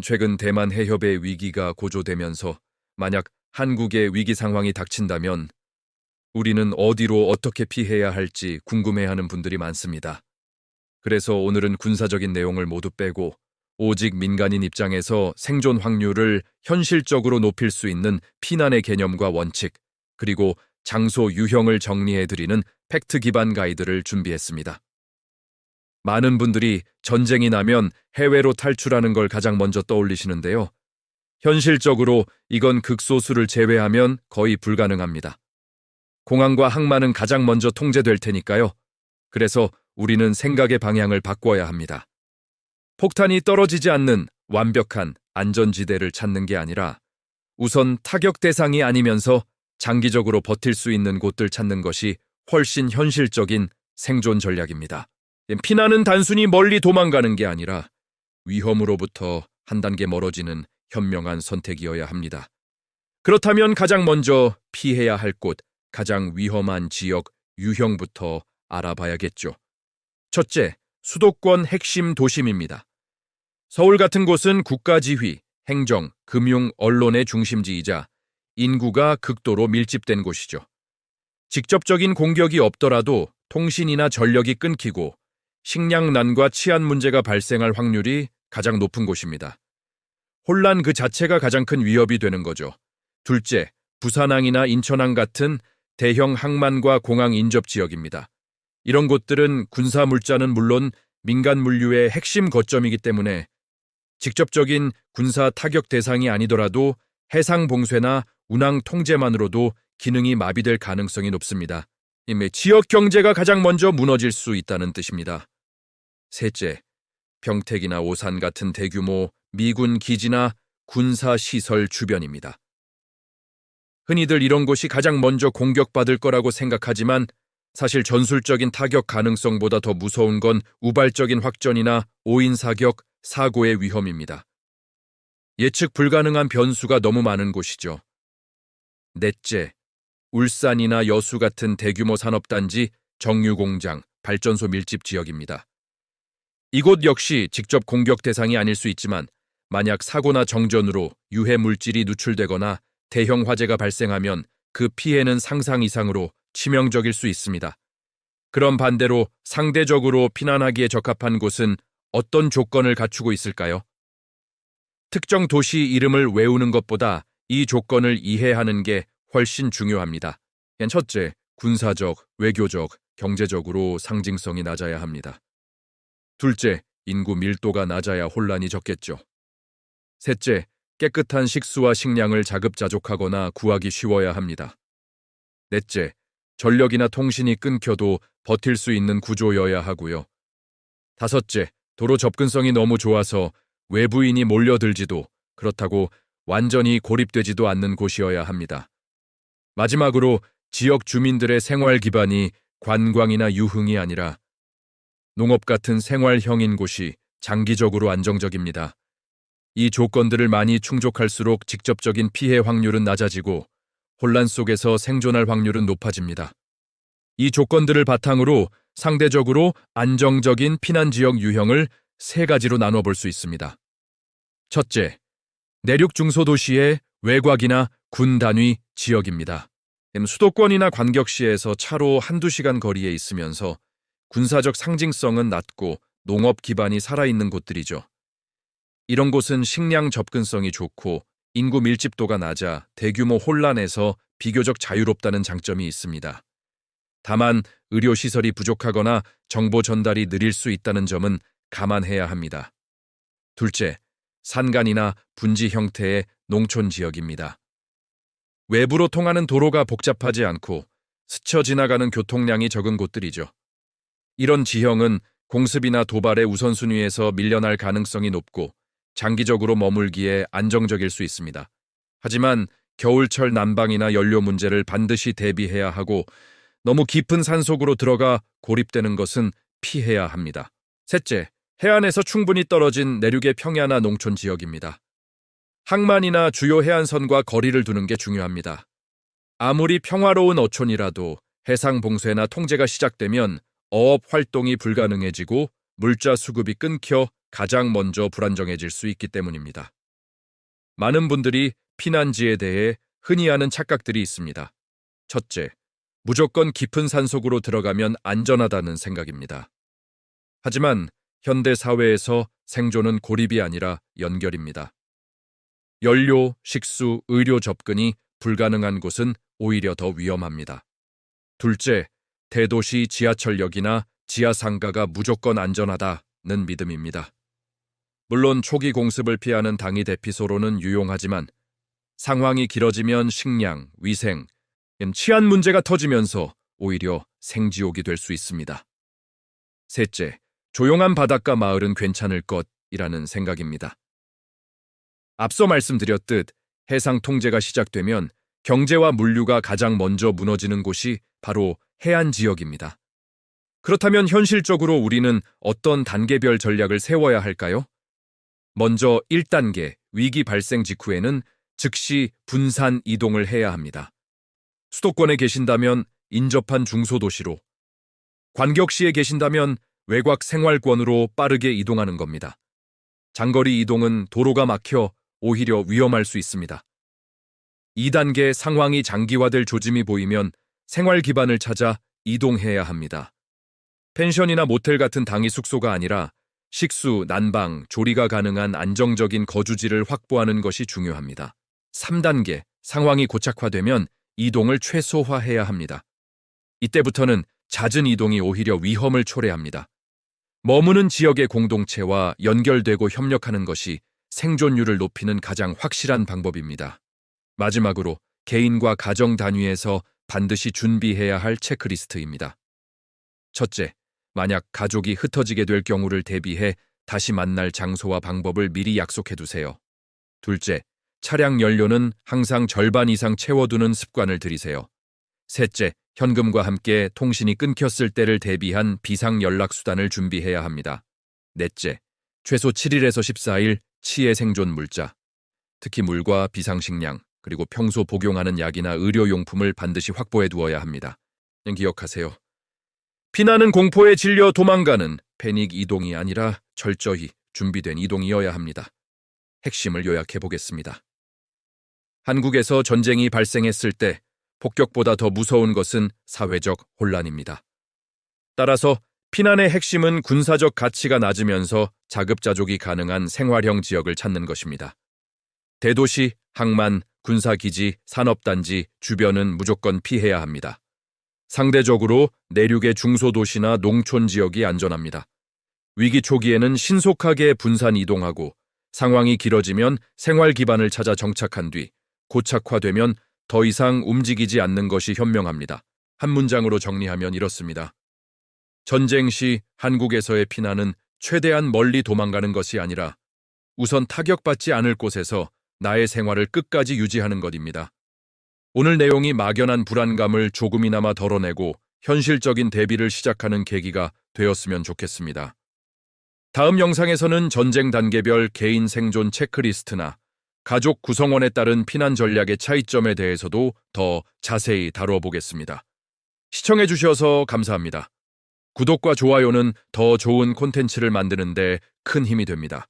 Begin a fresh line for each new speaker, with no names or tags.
최근 대만 해협의 위기가 고조되면서 만약 한국의 위기 상황이 닥친다면 우리는 어디로 어떻게 피해야 할지 궁금해하는 분들이 많습니다. 그래서 오늘은 군사적인 내용을 모두 빼고 오직 민간인 입장에서 생존 확률을 현실적으로 높일 수 있는 피난의 개념과 원칙, 그리고 장소 유형을 정리해드리는 팩트 기반 가이드를 준비했습니다. 많은 분들이 전쟁이 나면 해외로 탈출하는 걸 가장 먼저 떠올리시는데요. 현실적으로 이건 극소수를 제외하면 거의 불가능합니다. 공항과 항만은 가장 먼저 통제될 테니까요. 그래서 우리는 생각의 방향을 바꿔야 합니다. 폭탄이 떨어지지 않는 완벽한 안전지대를 찾는 게 아니라 우선 타격 대상이 아니면서 장기적으로 버틸 수 있는 곳들 찾는 것이 훨씬 현실적인 생존 전략입니다. 피난은 단순히 멀리 도망가는 게 아니라 위험으로부터 한 단계 멀어지는 현명한 선택이어야 합니다. 그렇다면 가장 먼저 피해야 할 곳, 가장 위험한 지역 유형부터 알아봐야겠죠. 첫째, 수도권 핵심 도심입니다. 서울 같은 곳은 국가지휘, 행정, 금융, 언론의 중심지이자 인구가 극도로 밀집된 곳이죠. 직접적인 공격이 없더라도 통신이나 전력이 끊기고 식량난과 치안 문제가 발생할 확률이 가장 높은 곳입니다. 혼란 그 자체가 가장 큰 위협이 되는 거죠. 둘째, 부산항이나 인천항 같은 대형 항만과 공항 인접 지역입니다. 이런 곳들은 군사 물자는 물론 민간 물류의 핵심 거점이기 때문에 직접적인 군사 타격 대상이 아니더라도 해상 봉쇄나 운항 통제만으로도 기능이 마비될 가능성이 높습니다. 지역 경제가 가장 먼저 무너질 수 있다는 뜻입니다. 셋째, 병택이나 오산 같은 대규모 미군 기지나 군사시설 주변입니다. 흔히들 이런 곳이 가장 먼저 공격받을 거라고 생각하지만 사실 전술적인 타격 가능성보다 더 무서운 건 우발적인 확전이나 오인 사격, 사고의 위험입니다. 예측 불가능한 변수가 너무 많은 곳이죠. 넷째, 울산이나 여수 같은 대규모 산업단지, 정유공장, 발전소 밀집 지역입니다. 이곳 역시 직접 공격 대상이 아닐 수 있지만 만약 사고나 정전으로 유해 물질이 누출되거나 대형 화재가 발생하면 그 피해는 상상 이상으로 치명적일 수 있습니다. 그럼 반대로 상대적으로 피난하기에 적합한 곳은 어떤 조건을 갖추고 있을까요? 특정 도시 이름을 외우는 것보다 이 조건을 이해하는 게 훨씬 중요합니다. 첫째, 군사적, 외교적, 경제적으로 상징성이 낮아야 합니다. 둘째, 인구 밀도가 낮아야 혼란이 적겠죠. 셋째, 깨끗한 식수와 식량을 자급자족하거나 구하기 쉬워야 합니다. 넷째, 전력이나 통신이 끊겨도 버틸 수 있는 구조여야 하고요. 다섯째, 도로 접근성이 너무 좋아서 외부인이 몰려들지도 그렇다고 완전히 고립되지도 않는 곳이어야 합니다. 마지막으로 지역 주민들의 생활 기반이 관광이나 유흥이 아니라 농업 같은 생활형인 곳이 장기적으로 안정적입니다. 이 조건들을 많이 충족할수록 직접적인 피해 확률은 낮아지고 혼란 속에서 생존할 확률은 높아집니다. 이 조건들을 바탕으로 상대적으로 안정적인 피난 지역 유형을 세 가지로 나눠볼 수 있습니다. 첫째, 내륙 중소도시의 외곽이나 군 단위 지역입니다. 수도권이나 광역시에서 차로 한두 시간 거리에 있으면서 군사적 상징성은 낮고 농업 기반이 살아있는 곳들이죠. 이런 곳은 식량 접근성이 좋고 인구 밀집도가 낮아 대규모 혼란에서 비교적 자유롭다는 장점이 있습니다. 다만 의료시설이 부족하거나 정보 전달이 느릴 수 있다는 점은 감안해야 합니다. 둘째, 산간이나 분지 형태의 농촌 지역입니다. 외부로 통하는 도로가 복잡하지 않고 스쳐 지나가는 교통량이 적은 곳들이죠. 이런 지형은 공습이나 도발의 우선순위에서 밀려날 가능성이 높고 장기적으로 머물기에 안정적일 수 있습니다. 하지만 겨울철 난방이나 연료 문제를 반드시 대비해야 하고 너무 깊은 산속으로 들어가 고립되는 것은 피해야 합니다. 셋째, 해안에서 충분히 떨어진 내륙의 평야나 농촌 지역입니다. 항만이나 주요 해안선과 거리를 두는 게 중요합니다. 아무리 평화로운 어촌이라도 해상 봉쇄나 통제가 시작되면 어업 활동이 불가능해지고 물자 수급이 끊겨 가장 먼저 불안정해질 수 있기 때문입니다. 많은 분들이 피난지에 대해 흔히 하는 착각들이 있습니다. 첫째, 무조건 깊은 산속으로 들어가면 안전하다는 생각입니다. 하지만 현대 사회에서 생존은 고립이 아니라 연결입니다. 연료, 식수, 의료 접근이 불가능한 곳은 오히려 더 위험합니다. 둘째, 대도시 지하철역이나 지하상가가 무조건 안전하다는 믿음입니다. 물론 초기 공습을 피하는 당이 대피소로는 유용하지만 상황이 길어지면 식량, 위생, 치안 문제가 터지면서 오히려 생지옥이 될 수 있습니다. 셋째, 조용한 바닷가 마을은 괜찮을 것이라는 생각입니다. 앞서 말씀드렸듯 해상 통제가 시작되면 경제와 물류가 가장 먼저 무너지는 곳이 바로 해안 지역입니다. 그렇다면 현실적으로 우리는 어떤 단계별 전략을 세워야 할까요? 먼저 1단계, 위기 발생 직후에는 즉시 분산 이동을 해야 합니다. 수도권에 계신다면 인접한 중소도시로, 관격시에 계신다면 외곽 생활권으로 빠르게 이동하는 겁니다. 장거리 이동은 도로가 막혀 오히려 위험할 수 있습니다. 2단계, 상황이 장기화될 조짐이 보이면 생활 기반을 찾아 이동해야 합니다. 펜션이나 모텔 같은 당일 숙소가 아니라 식수, 난방, 조리가 가능한 안정적인 거주지를 확보하는 것이 중요합니다. 3단계, 상황이 고착화되면 이동을 최소화해야 합니다. 이때부터는 잦은 이동이 오히려 위험을 초래합니다. 머무는 지역의 공동체와 연결되고 협력하는 것이 생존율을 높이는 가장 확실한 방법입니다. 마지막으로 개인과 가정 단위에서 반드시 준비해야 할 체크리스트입니다. 첫째, 만약 가족이 흩어지게 될 경우를 대비해 다시 만날 장소와 방법을 미리 약속해두세요. 둘째, 차량 연료는 항상 절반 이상 채워두는 습관을 들이세요. 셋째, 현금과 함께 통신이 끊겼을 때를 대비한 비상연락수단을 준비해야 합니다. 넷째, 최소 7일에서 14일 치의 생존 물자, 특히 물과 비상식량, 그리고 평소 복용하는 약이나 의료용품을 반드시 확보해 두어야 합니다. 기억하세요. 피난은 공포에 질려 도망가는 패닉 이동이 아니라 철저히 준비된 이동이어야 합니다. 핵심을 요약해 보겠습니다. 한국에서 전쟁이 발생했을 때 폭격보다 더 무서운 것은 사회적 혼란입니다. 따라서 피난의 핵심은 군사적 가치가 낮으면서 자급자족이 가능한 생활형 지역을 찾는 것입니다. 대도시, 항만, 군사기지, 산업단지 주변은 무조건 피해야 합니다. 상대적으로 내륙의 중소도시나 농촌 지역이 안전합니다. 위기 초기에는 신속하게 분산 이동하고 상황이 길어지면 생활 기반을 찾아 정착한 뒤 고착화되면 더 이상 움직이지 않는 것이 현명합니다. 한 문장으로 정리하면 이렇습니다. 전쟁 시 한국에서의 피난은 최대한 멀리 도망가는 것이 아니라 우선 타격받지 않을 곳에서 나의 생활을 끝까지 유지하는 것입니다. 오늘 내용이 막연한 불안감을 조금이나마 덜어내고 현실적인 대비를 시작하는 계기가 되었으면 좋겠습니다. 다음 영상에서는 전쟁 단계별 개인 생존 체크리스트나 가족 구성원에 따른 피난 전략의 차이점에 대해서도 더 자세히 다뤄보겠습니다. 시청해주셔서 감사합니다. 구독과 좋아요는 더 좋은 콘텐츠를 만드는 데 큰 힘이 됩니다.